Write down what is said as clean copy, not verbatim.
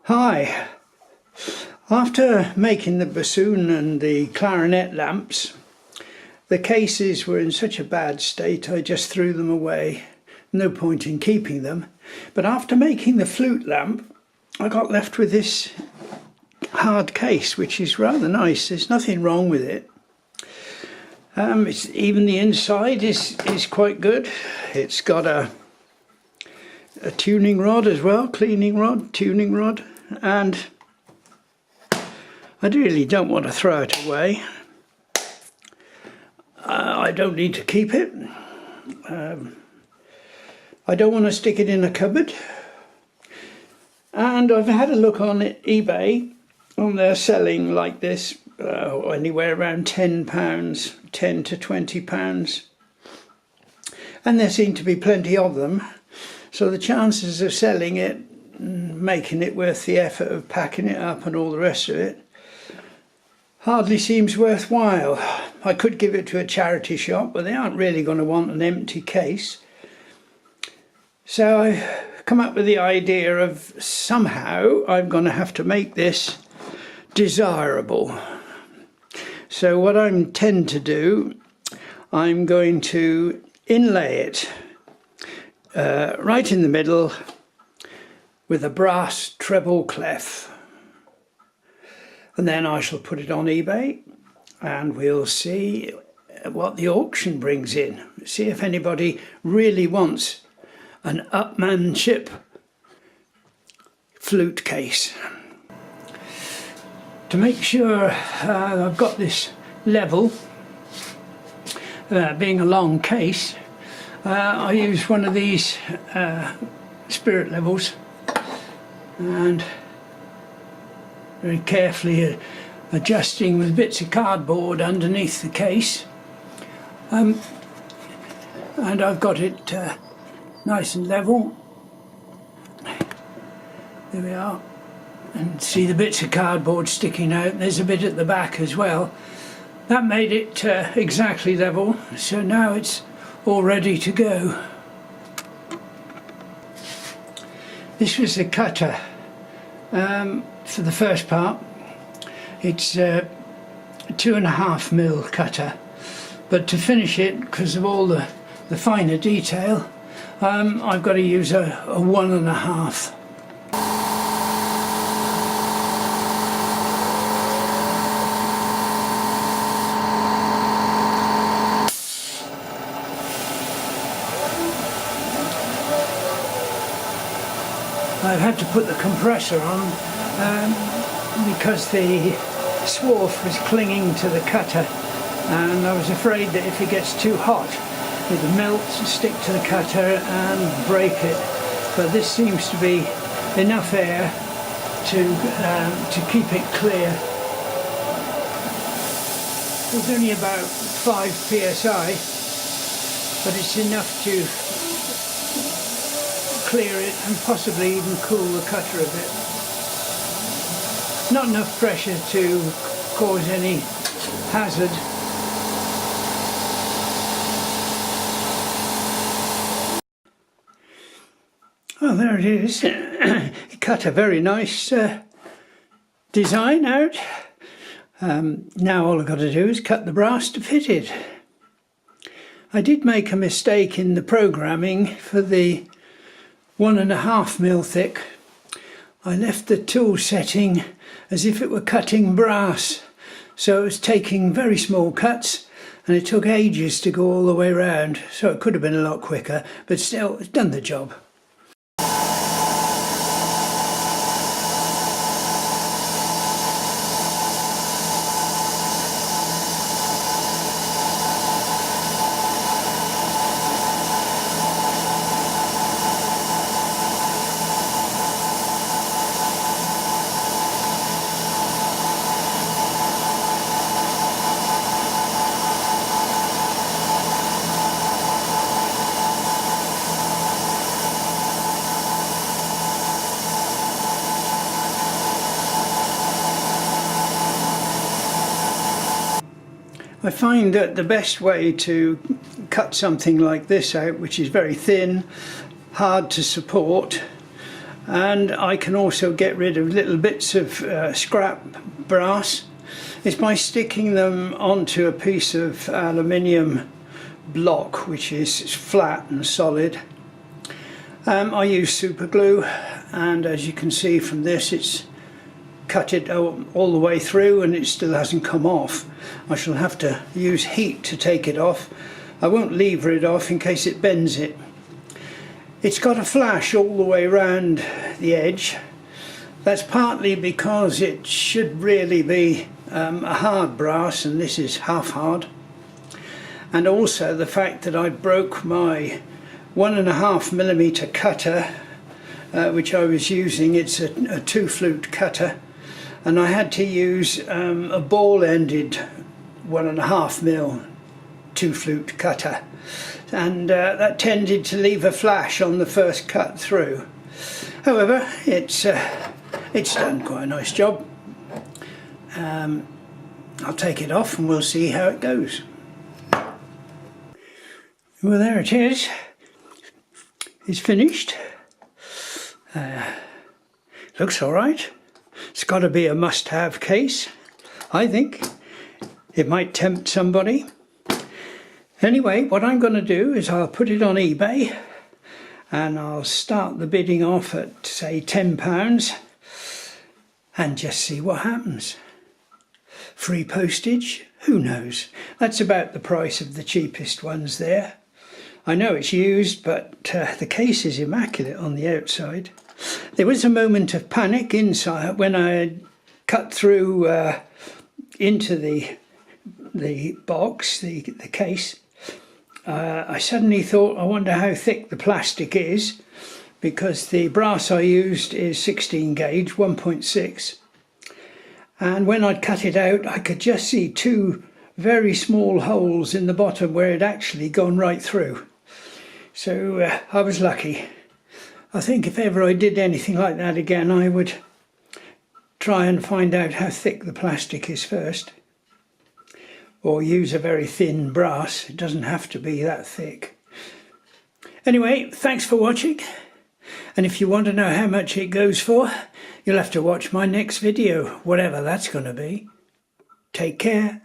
Hi. After making the bassoon and the clarinet lamps, the cases were in such a bad state I just threw them away. No point in keeping them. But after making the flute lamp, I got left with this hard case, which is rather nice. There's nothing wrong with it. Even the inside is quite good. It's got a tuning rod as well, cleaning rod, tuning rod, and I really don't want to throw it away. I don't need to keep it. I don't want to stick it in a cupboard. And I've had a look on eBay, and they're selling like this anywhere around £10, £10 to £20. And there seem to be plenty of them. So the chances of selling it, making it worth the effort of packing it up and all the rest of it, hardly seems worthwhile. I could give it to a charity shop, but they aren't really going to want an empty case. So I've come up with the idea of somehow I'm going to have to make this desirable. So what I intend to do, I'm going to inlay it right in the middle with a brass treble clef. And then I shall put it on eBay and we'll see what the auction brings in. See if anybody really wants an upmanship flute case. To make sure I've got this level, being a long case, I use one of these spirit levels and very carefully adjusting with bits of cardboard underneath the case, and I've got it nice and level. There we are, and see the bits of cardboard sticking out. There's a bit at the back as well. That made it exactly level, so now it's all ready to go. This was the cutter for the first part. It's a 2.5mm cutter, but to finish it, because of all the finer detail, I've got to use a 1.5. I've had to put the compressor on because the swarf was clinging to the cutter, and I was afraid that if it gets too hot it would melt and stick to the cutter and break it. But this seems to be enough air to keep it clear. It's only about 5 psi, but it's enough to clear it and possibly even cool the cutter a bit. Not enough pressure to cause any hazard. Oh, there it is. It cut a very nice design out. Now all I've got to do is cut the brass to fit it. I did make a mistake in the programming for the 1.5mm thick. I left the tool setting as if it were cutting brass, so it was taking very small cuts and it took ages to go all the way around, so it could have been a lot quicker, but still it's done the job. I find that the best way to cut something like this out, which is very thin, hard to support, and I can also get rid of little bits of scrap brass is by sticking them onto a piece of aluminium block which is flat and solid. I use super glue, and as you can see from this, it's cut it all the way through and it still hasn't come off. I shall have to use heat to take it off. I won't lever it off in case it bends it. It's got a flash all the way around the edge. That's partly because it should really be a hard brass, and this is half hard. And also the fact that I broke my 1.5mm cutter, which I was using. It's a 2 flute cutter, and I had to use a ball-ended 1.5mm 2 flute cutter, and that tended to leave a flash on the first cut through. However, it's done quite a nice job. I'll take it off and we'll see how it goes. Well, there it is. It's finished. Looks all right. It's got to be a must-have case, I think. It might tempt somebody. Anyway, what I'm going to do is I'll put it on eBay and I'll start the bidding off at, say, £10 and just see what happens. Free postage? Who knows? That's about the price of the cheapest ones there. I know it's used, but the case is immaculate on the outside. There was a moment of panic inside when I cut through into the box, the case. I suddenly thought, I wonder how thick the plastic is, because the brass I used is 16 gauge, 1.6. And when I'd cut it out, I could just see 2 very small holes in the bottom where it actually gone right through. So I was lucky. I think if ever I did anything like that again, I would try and find out how thick the plastic is first. Or use a very thin brass. It doesn't have to be that thick. Anyway, thanks for watching. And if you want to know how much it goes for, you'll have to watch my next video, whatever that's going to be. Take care.